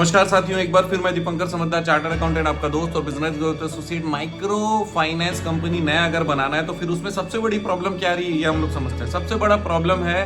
नमस्कार साथियों, एक बार फिर मैं दीपंकर समझदार चार्टर्ड अकाउंटेंट आपका दोस्त और business growth associate. Micro finance company नया अगर बनाना है तो फिर उसमें सबसे बड़ी प्रॉब्लम क्या रही है ये हम लोग समझते हैं। सबसे बड़ा प्रॉब्लम है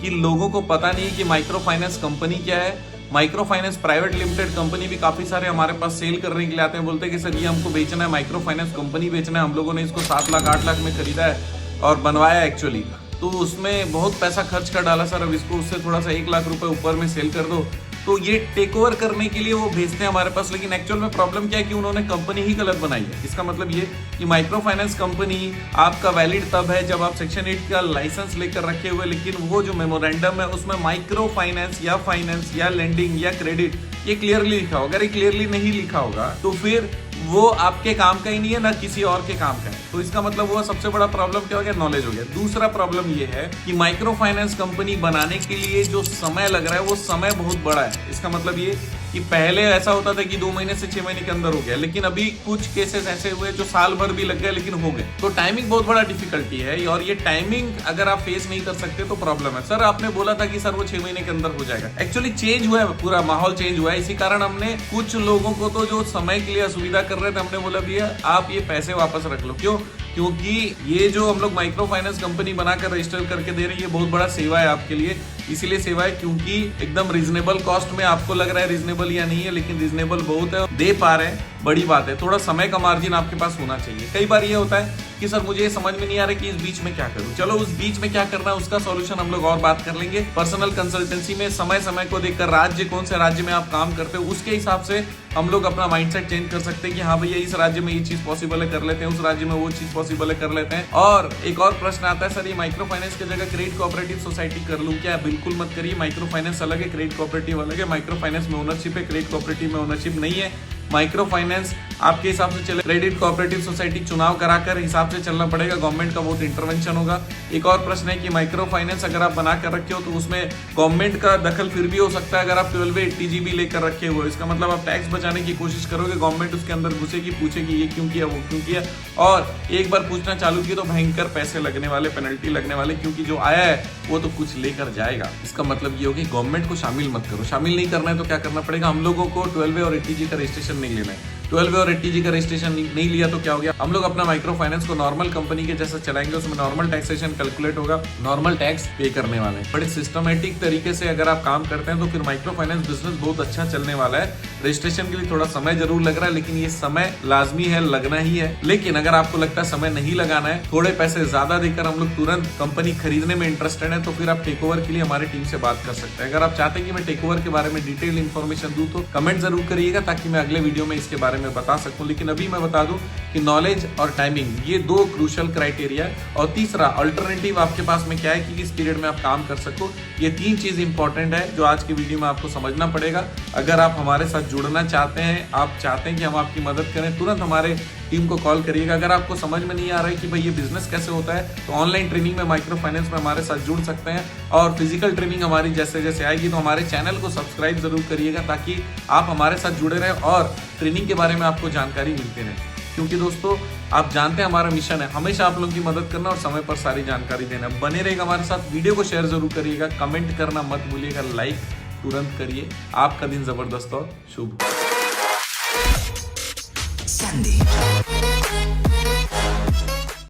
कि लोगों को पता नहीं है कि माइक्रो फाइनेंस कंपनी क्या है। Micro finance private limited company भी काफी सारे हमारे पास सेल करने के लिए आते हैं, बोलते हैं कि सर ये हमको बेचना है, माइक्रो फाइनेंस कंपनी बेचना है। हम लोगों ने इसको 7 लाख 8 लाख में खरीदा है और बनवाया एक्चुअली, तो उसमें बहुत पैसा खर्च कर डाला सर। अब इसको उससे थोड़ा सा 1 लाख रुपए ऊपर में सेल कर दो, तो ये टेक ओवर करने के लिए वो भेजते हैं हमारे पास। लेकिन एक्चुअल में प्रॉब्लम क्या है कि उन्होंने कंपनी ही गलत बनाई है। इसका मतलब ये कि माइक्रो फाइनेंस कंपनी आपका वैलिड तब है जब आप सेक्शन 8 का लाइसेंस लेकर रखे हुए, लेकिन वो जो मेमोरेंडम है उसमें माइक्रो फाइनेंस या लेंडिंग या क्रेडिट ये क्लियरली लिखा होगा। अगर ये क्लियरली नहीं लिखा होगा तो फिर वो आपके काम का ही नहीं है, ना किसी और के काम का है। तो इसका मतलब वो सबसे बड़ा प्रॉब्लम क्या हो गया, नॉलेज हो गया। दूसरा प्रॉब्लम ये है कि माइक्रो फाइनेंस कंपनी बनाने के लिए जो समय लग रहा है वो समय बहुत बड़ा है। इसका मतलब ये कि पहले ऐसा होता था कि 2 महीने से 6 महीने के अंदर हो गया, लेकिन अभी कुछ केसेस ऐसे हुए जो साल भर भी लग गए लेकिन हो गए। तो टाइमिंग बहुत बड़ा डिफिकल्टी है, और ये टाइमिंग अगर आप फेस नहीं कर सकते तो प्रॉब्लम है। सर आपने बोला था कि सर वो 6 महीने के अंदर हो जाएगा, एक्चुअली चेंज हुआ है, पूरा माहौल चेंज हुआ है। इसी कारण हमने कुछ लोगों को तो जो समय के लिए असुविधा कर रहे थे, हमने बोला भैया आप ये पैसे वापस रख लो। क्यों? क्योंकि ये जो हम लोग माइक्रो फाइनेंस कंपनी बनाकर रजिस्टर करके दे रही है, ये बहुत बड़ा सेवा है आपके लिए। इसीलिए सेवा है क्योंकि एकदम रीजनेबल कॉस्ट में, आपको लग रहा है रीजनेबल या नहीं है, लेकिन रीजनेबल बहुत है, दे पा रहे हैं, बड़ी बात है। थोड़ा समय का मार्जिन आपके पास होना चाहिए। कई बार ये होता है कि सर मुझे समझ में नहीं आ रहा कि इस बीच में क्या करूं। चलो उस बीच में क्या करना है उसका सॉल्यूशन हम लोग और बात कर लेंगे। पर्सनल कंसल्टेंसी में समय समय को देखकर, राज्य कौन से राज्य में आप काम करते हो उसके हिसाब से हम लोग अपना माइंडसेट चेंज कर सकते हैं कि हाँ भैया इस राज्य में ये चीज पॉसिबल है, कर लेते हैं, उस राज्य में वो चीज पॉसिबल है, कर लेते हैं। और एक और प्रश्न आता है, सर ये माइक्रो फाइनेंस की जगह क्रेडिट कोऑपरेटिव सोसाइटी कर लूं क्या? बिल्कुल मत करिए। माइक्रो फाइनेंस अलग है, क्रेडिट कोऑपरेटिव अलग है। माइक्रो फाइनेंस में ओनरशिप है, क्रेडिट कोऑपरेटिव में ओनरशिप नहीं है। माइक्रो फाइनेंस आपके हिसाब से चले, क्रेडिट कोऑपरेटिव सोसाइटी चुनाव कराकर हिसाब से चलना पड़ेगा, गवर्नमेंट का बहुत इंटरवेंशन होगा। एक और प्रश्न है कि माइक्रो फाइनेंस अगर आप बना कर रखे हो तो उसमें गवर्नमेंट का दखल फिर भी हो सकता है अगर आप 12 ATGB लेकर रखे हो। इसका मतलब आप टैक्स बचाने की कोशिश करोगे, गवर्नमेंट उसके अंदर घुसेगी, पूछेगी ये क्यों किया, वो क्यों किया, और एक बार पूछना चालू किया तो भयंकर पैसे लगने वाले, पेनल्टी लगने वाले, क्योंकि जो आया है वो तो कुछ लेकर जाएगा। इसका मतलब ये होगी गवर्नमेंट को शामिल मत करो। शामिल नहीं करना है तो क्या करना पड़ेगा, हम लोगों को 12A और ATG का रजिस्ट्रेशन नहीं लेना है। 12A और ATG का रजिस्ट्रेशन नहीं लिया तो क्या हो गया, हम लोग अपना माइक्रो फाइनेंस को नॉर्मल कंपनी के जैसा चलाएंगे, उसमें नॉर्मल टैक्सेशन कैलकुलेट होगा, नॉर्मल टैक्स पे करने वाले हैं। बड़े सिस्टमेटिक तरीके से अगर आप काम करते हैं तो फिर माइक्रो फाइनेंस बिजनेस बहुत अच्छा चलने वाला है। रजिस्ट्रेशन के लिए थोड़ा समय जरूर लग रहा है, लेकिन ये समय लाजमी है, लगना ही है। लेकिन अगर आपको लगता है समय नहीं लगाना है, थोड़े पैसे ज्यादा देकर हम लोग तुरंत कंपनी खरीदने में इंटरेस्टेड है, तो फिर आप टेक ओवर के लिए हमारी टीम से बात कर सकते हैं। अगर आप चाहते हैं कि मैं टेक ओवर के बारे में डिटेल इन्फॉर्मेशन दूं तो कमेंट जरूर करिएगा, ताकि मैं अगले वीडियो में इसके बारे में बता सकूं। लेकिन अभी मैं बता दूं कि नॉलेज और टाइमिंग ये 2 क्रूशियल क्राइटेरिया है, और तीसरा अल्टरनेटिव आपके पास में क्या है कि किस पीरियड में आप काम कर सको। ये 3 चीज इंपॉर्टेंट है जो आज की वीडियो में आपको समझना पड़ेगा। अगर आप हमारे साथ जुड़ना चाहते हैं, आप चाहते हैं कि हम आपकी मदद करें, तुरंत हमारे टीम को कॉल करिएगा। अगर आपको समझ में नहीं आ रहा है कि भाई ये बिजनेस कैसे होता है, तो ऑनलाइन ट्रेनिंग में माइक्रो फाइनेंस में हमारे साथ जुड़ सकते हैं, और फिजिकल ट्रेनिंग हमारी जैसे जैसे आएगी तो हमारे चैनल को सब्सक्राइब जरूर करिएगा, ताकि आप हमारे साथ जुड़े रहें और ट्रेनिंग के बारे में आपको जानकारी मिलती रहे। क्योंकि दोस्तों आप जानते हैं हमारा मिशन है हमेशा आप लोगों की मदद करना और समय पर सारी जानकारी देना। बने रहेगा हमारे साथ, वीडियो को शेयर जरूर करिएगा, कमेंट करना मत भूलिएगा, लाइक तुरंत करिए। आपका दिन जबरदस्त और शुभ।